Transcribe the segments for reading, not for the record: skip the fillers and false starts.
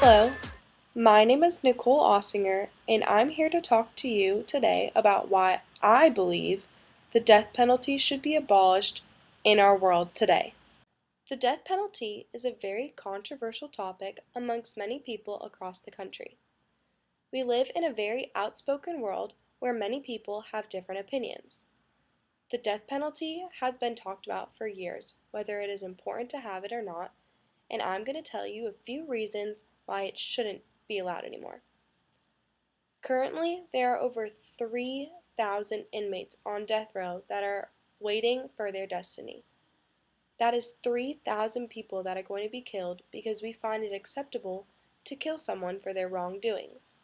Hello, my name is Nicole Ossinger, and I'm here to talk to you today about why I believe the death penalty should be abolished in our world today. The death penalty is a very controversial topic amongst many people across the country. We live in a very outspoken world where many people have different opinions. The death penalty has been talked about for years, whether it is important to have it or not, and I'm going to tell you a few reasons why it shouldn't be allowed anymore. Currently, there are over 3,000 inmates on death row that are waiting for their destiny. That is 3,000 people that are going to be killed because we find it acceptable to kill someone for their wrongdoings.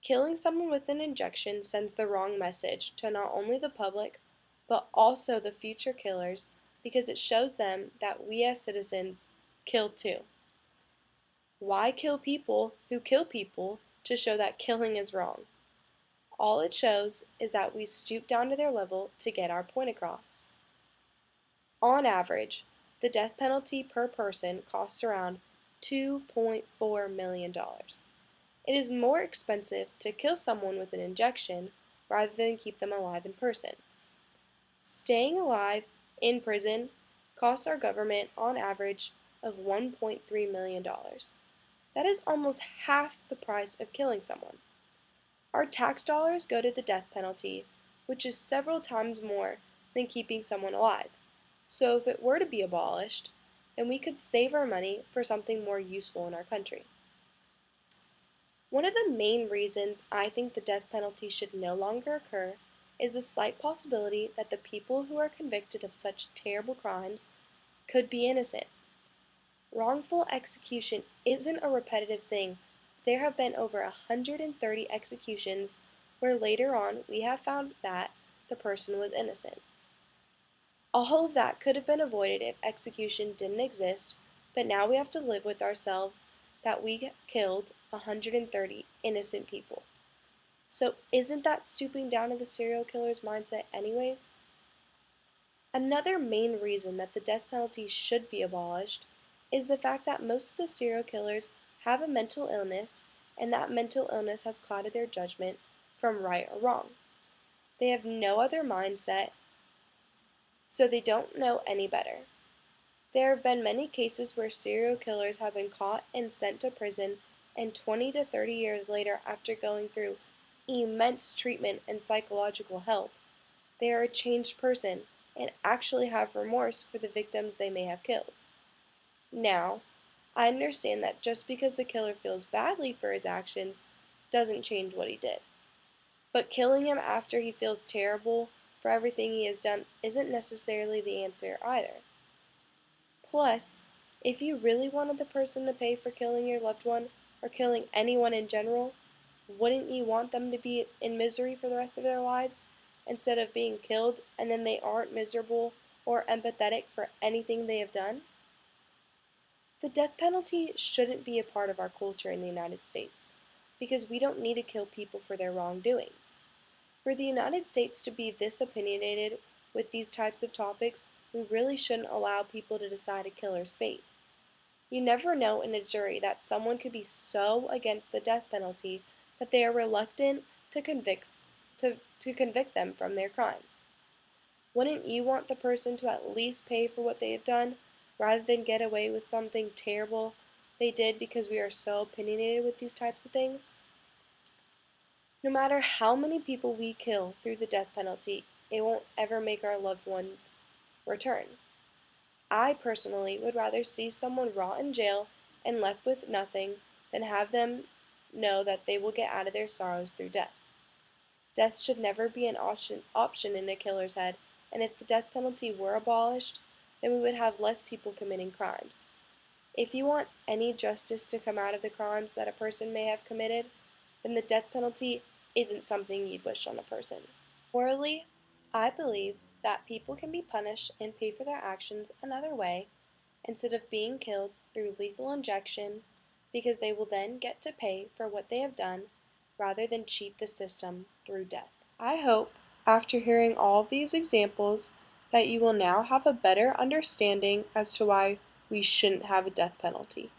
Killing someone with an injection sends the wrong message to not only the public, but also the future killers because it shows them that we as citizens kill too. Why kill people who kill people to show that killing is wrong? All it shows is that we stoop down to their level to get our point across. On average, the death penalty per person costs around $2.4 million. It is more expensive to kill someone with an injection rather than keep them alive in person. Staying alive in prison costs our government on average of $1.3 million. That is almost half the price of killing someone. Our tax dollars go to the death penalty, which is several times more than keeping someone alive. So if it were to be abolished, then we could save our money for something more useful in our country. One of the main reasons I think the death penalty should no longer occur is the slight possibility that the people who are convicted of such terrible crimes could be innocent. Wrongful execution isn't a repetitive thing. There have been over 130 executions where later on we have found that the person was innocent. All of that could have been avoided if execution didn't exist, but now we have to live with ourselves that we killed 130 innocent people. So isn't that stooping down to the serial killer's mindset anyways? Another main reason that the death penalty should be abolished is the fact that most of the serial killers have a mental illness, and that mental illness has clouded their judgment from right or wrong. They have no other mindset, so they don't know any better. There have been many cases where serial killers have been caught and sent to prison, and 20 to 30 years later, after going through immense treatment and psychological help, they are a changed person and actually have remorse for the victims they may have killed. Now, I understand that just because the killer feels badly for his actions doesn't change what he did. But killing him after he feels terrible for everything he has done isn't necessarily the answer either. Plus, if you really wanted the person to pay for killing your loved one or killing anyone in general, wouldn't you want them to be in misery for the rest of their lives instead of being killed and then they aren't miserable or empathetic for anything they have done? The death penalty shouldn't be a part of our culture in the United States because we don't need to kill people for their wrongdoings. For the United States to be this opinionated with these types of topics, we really shouldn't allow people to decide a killer's fate. You never know in a jury that someone could be so against the death penalty that they are reluctant to convict them from their crime. Wouldn't you want the person to at least pay for what they have done, rather than get away with something terrible they did because we are so opinionated with these types of things? No matter how many people we kill through the death penalty, it won't ever make our loved ones return. I personally would rather see someone rot in jail and left with nothing than have them know that they will get out of their sorrows through death. Death should never be an option in a killer's head, and if the death penalty were abolished, then we would have less people committing crimes. If you want any justice to come out of the crimes that a person may have committed, then the death penalty isn't something you'd wish on a person. Morally, I believe that people can be punished and pay for their actions another way instead of being killed through lethal injection, because they will then get to pay for what they have done rather than cheat the system through death. I hope, after hearing all of these examples, that you will now have a better understanding as to why we shouldn't have a death penalty.